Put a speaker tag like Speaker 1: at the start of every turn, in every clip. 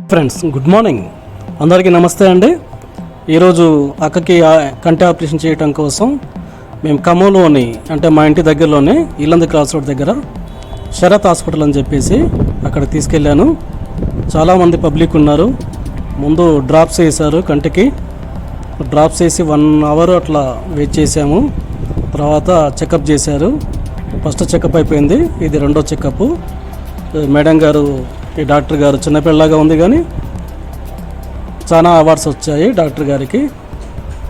Speaker 1: Friends good morning, అందరికీ నమస్తే అండి. ఈరోజు అక్కకి కంటి ఆపరేషన్ చేయడం కోసం మేము ఖమ్మంలోని అంటే మా ఇంటి దగ్గరలోనే ఇల్లందు క్రాస్ రోడ్ దగ్గర శరత్ హాస్పిటల్ అని చెప్పేసి అక్కడ తీసుకెళ్ళాను. చాలామంది పబ్లిక్ ఉన్నారు. ముందు డ్రాప్స్ వేశారు, కంటికి డ్రాప్స్ వేసి 1 అవర్ అట్లా వెయిట్ చేసాము. తర్వాత చెకప్ చేశారు. ఫస్ట్ చెకప్ అయిపోయింది, ఇది రెండో చెకప్. మేడం గారు, ఈ డాక్టర్ గారు చిన్నపిల్లగా ఉంది కానీ చాలా అవార్డ్స్ వచ్చాయి డాక్టర్ గారికి.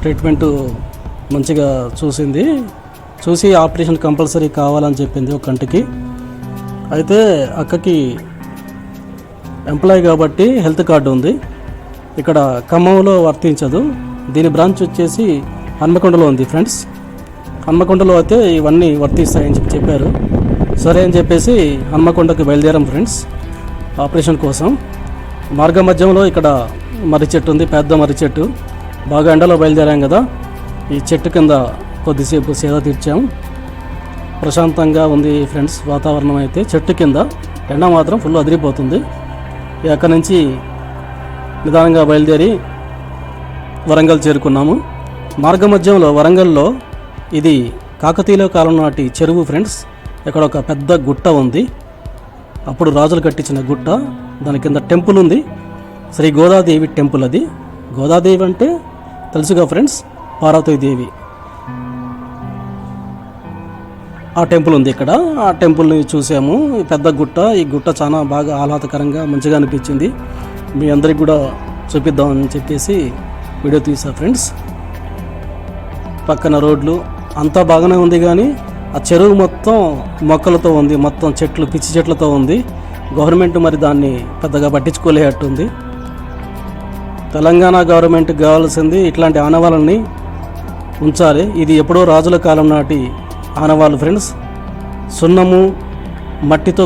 Speaker 1: ట్రీట్మెంటు మంచిగా చూసి ఆపరేషన్ కంపల్సరీ కావాలని చెప్పింది ఒక కంటికి. అయితే అక్కకి ఎంప్లాయీ కాబట్టి హెల్త్ కార్డు ఉంది, ఇక్కడ ఖమ్మంలో వర్తించదు. దీని బ్రాంచ్ వచ్చేసి హన్మకొండలో ఉంది ఫ్రెండ్స్. హన్మకొండలో అయితే ఇవన్నీ వర్తిస్తాయని చెప్పారు. సరే అని చెప్పేసి హన్మకొండకి బయలుదేరాం ఫ్రెండ్స్ ఆపరేషన్ కోసం. మార్గ మధ్యంలో ఇక్కడ మర్రి చెట్టు ఉంది, పెద్ద మర్రి చెట్టు. బాగా ఎండలో బయలుదేరాం కదా, ఈ చెట్టు కింద కొద్దిసేపు సేద తీర్చాం. ప్రశాంతంగా ఉంది ఫ్రెండ్స్ వాతావరణం. అయితే చెట్టు కింద ఎండ మాత్రం ఫుల్ అదిరిపోతుంది. అక్కడి నుంచి నిదానంగా బయలుదేరి వరంగల్ చేరుకున్నాము. మార్గ మధ్యంలో వరంగల్లో ఇది కాకతీయుల కాలం నాటి చెరువు ఫ్రెండ్స్. ఇక్కడ ఒక పెద్ద గుట్ట ఉంది, అప్పుడు రాజులు కట్టించిన గుట్ట. దాని కింద టెంపుల్ ఉంది, శ్రీ గోదాదేవి టెంపుల్. అది గోదాదేవి అంటే తెలుసుగా ఫ్రెండ్స్, పార్వతీదేవి. ఆ టెంపుల్ ఉంది ఇక్కడ. ఆ టెంపుల్ని చూసాము. ఈ పెద్ద గుట్ట, ఈ గుట్ట చాలా బాగా ఆహ్లాదకరంగా మంచిగా అనిపించింది. మీ అందరికి కూడా చూపిద్దామని చెప్పేసి వీడియో తీసా ఫ్రెండ్స్. పక్కన రోడ్లు అంతా బాగానే ఉంది కానీ ఆ చెరువు మొత్తం మొక్కలతో ఉంది, మొత్తం చెట్లు, పిచ్చి చెట్లతో ఉంది. గవర్నమెంట్ మరి దాన్ని పెద్దగా పట్టించుకోలేనట్టుంది. తెలంగాణ గవర్నమెంట్కి కావాల్సింది ఇట్లాంటి ఆనవాళ్ళని ఉంచాలి. ఇది ఎప్పుడో రాజుల కాలం నాటి ఆనవాళ్ళు ఫ్రెండ్స్. సున్నము మట్టితో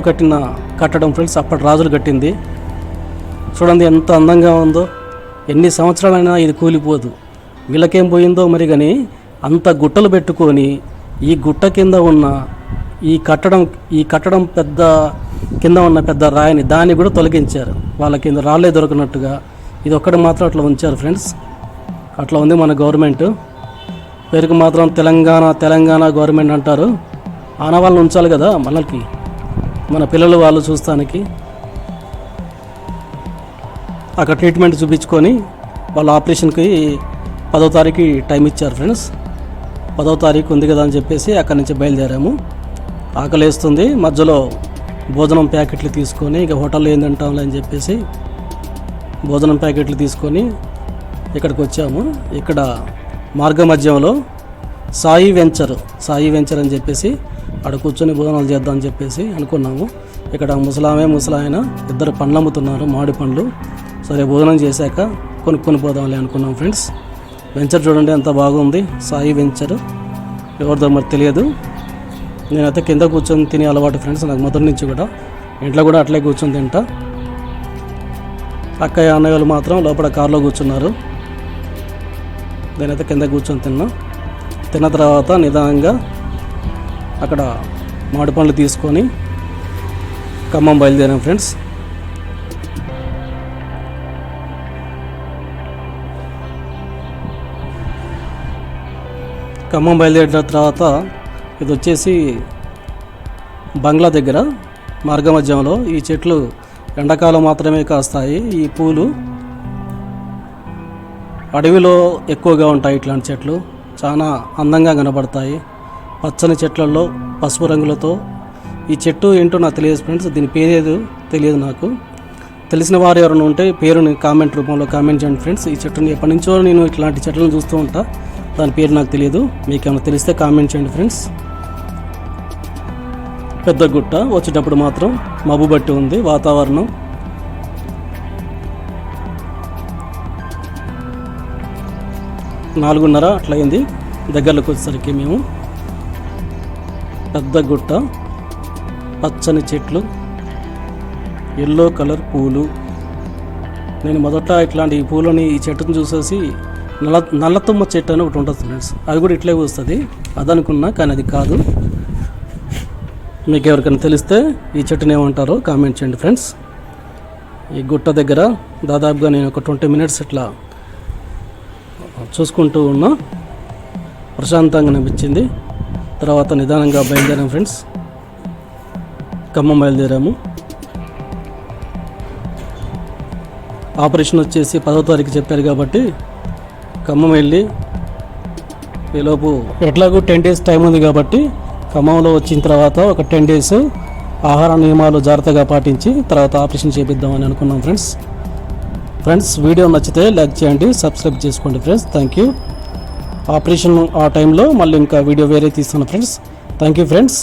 Speaker 1: కట్టడం ఫ్రెండ్స్, అప్పటి రాజులు కట్టింది. చూడండి ఎంత అందంగా ఉందో. ఎన్ని సంవత్సరాలైనా ఇది కూలిపోదు. వీళ్ళకేం పోయిందో మరి కానీ అంత గుట్టలు పెట్టుకొని ఈ గుట్ట కింద ఉన్న ఈ కట్టడం పెద్ద కింద ఉన్న పెద్ద రాయిని దాన్ని కూడా తొలగించారు. వాళ్ళ కింద రాళ్ళే దొరకనట్టుగా ఇది ఒక్కటి మాత్రం అట్లా ఉంచారు ఫ్రెండ్స్. అట్లా ఉంది మన గవర్నమెంట్. పేరుకు మాత్రం తెలంగాణ గవర్నమెంట్ అంటారు. ఆనవాళ్ళని ఉంచాలి కదా మనకి, మన పిల్లలు వాళ్ళు చూస్తానికి. అక్కడ ట్రీట్మెంట్ చూపించుకొని వాళ్ళ ఆపరేషన్కి 10వ తారీఖు టైం ఇచ్చారు ఫ్రెండ్స్. 10వ తారీఖు ఉంది కదా అని చెప్పేసి అక్కడి నుంచి బయలుదేరాము. ఆకలి వేస్తుంది, మధ్యలో భోజనం ప్యాకెట్లు తీసుకొని ఇక హోటల్లో ఏం తింటాంలే అని చెప్పేసి భోజనం ప్యాకెట్లు తీసుకొని ఇక్కడికి వచ్చాము. ఇక్కడ మార్గ మధ్యంలో సాయి వెంచర్ అని చెప్పేసి అక్కడ కూర్చొని భోజనాలు చేద్దామని చెప్పేసి అనుకున్నాము. ఇక్కడ ముసలాయన ఇద్దరు పండ్లు అమ్ముతున్నారు, మామిడి పండ్లు. సరే భోజనం చేశాక కొనుక్కొని పోదాంలే అనుకున్నాం ఫ్రెండ్స్. వెంచర్ చూడండి ఎంత బాగుంది, సాయి వెంచర్. ఎవరిదో మరి తెలియదు. నేనైతే కింద కూర్చొని తినే అలవాటు ఫ్రెండ్స్ నాకు మొదటి నుంచి కూడా. ఇంట్లో కూడా అట్లే కూర్చొని తింటా. అక్కయ్య అన్నయ్యలు మాత్రం లోపల కారులో కూర్చున్నారు. నేనైతే కింద కూర్చొని తిన్న తర్వాత నిదానంగా అక్కడ మామిడి పండ్లు తీసుకొని ఖమ్మం బయలుదేరాం ఫ్రెండ్స్. ఖమ్మం బయలుదేరిన తర్వాత ఇది వచ్చేసి బంగ్లా దగ్గర మార్గ మధ్యంలో ఈ చెట్లు ఎండాకాలం మాత్రమే కాస్తాయి. ఈ పూలు అడవిలో ఎక్కువగా ఉంటాయి. ఇట్లాంటి చెట్లు చాలా అందంగా కనబడతాయి. పచ్చని చెట్లలో పసుపు రంగులతో. ఈ చెట్టు ఏంటో నాకు తెలియదు ఫ్రెండ్స్, దీని పేరేదో తెలియదు నాకు. తెలిసిన వారు ఎవరైనా ఉంటే పేరుని కామెంట్ రూపంలో కామెంట్ చేయండి ఫ్రెండ్స్. ఈ చెట్టుని ఎప్పటి నుంచో నేను ఇట్లాంటి చెట్లను చూస్తూ ఉంటా, దాని పేరు నాకు తెలియదు. మీకు ఏమైనా తెలిస్తే కామెంట్ చేయండి ఫ్రెండ్స్. పెద్ద గుట్ట. వచ్చేటప్పుడు మాత్రం మబ్బు బట్టి ఉంది వాతావరణం. నాలుగున్నర అట్లా అయింది దగ్గరలోకి వచ్చేసరికి మేము. పెద్ద గుట్ట, పచ్చని చెట్లు, ఎల్లో కలర్ పూలు. నేను మొదట ఇట్లాంటి ఈ పూలని ఈ చెట్టును చూసేసి నల్లతుమ్మ చెట్టు అని ఒకటి ఉంటుంది ఫ్రెండ్స్, అది కూడా ఇట్లే వస్తుంది అదనుకున్నా, కానీ అది కాదు. మీకు ఎవరికైనా తెలిస్తే ఈ చెట్టుని ఏమంటారో కామెంట్ చేయండి ఫ్రెండ్స్. ఈ గుట్ట దగ్గర దాదాపుగా నేను ఒక 20 మినిట్స్ ఇట్లా చూసుకుంటూ ఉన్నా. ప్రశాంతంగా అనిపించింది. తర్వాత నిదానంగా బయలుదేరాము ఫ్రెండ్స్. ఖమ్మం బయలుదేరాము. ఆపరేషన్ వచ్చేసి 10వ తారీఖు చెప్పారు కాబట్టి ఖమ్మం వెళ్ళి ఈలోపు ఎట్లాగూ 10 డేస్ టైం ఉంది కాబట్టి ఖమ్మంలో వచ్చిన తర్వాత ఒక 10 డేస్ ఆహార నియమాలు జాగ్రత్తగా పాటించి తర్వాత ఆపరేషన్ చేపిద్దామని అనుకున్నాం ఫ్రెండ్స్. వీడియో నచ్చితే లైక్ చేయండి, సబ్స్క్రైబ్ చేసుకోండి ఫ్రెండ్స్. Thank you. ఆపరేషన్ ఆ టైంలో మళ్ళీ ఇంకా వీడియో వేరే తీస్తాను ఫ్రెండ్స్. Thank you friends.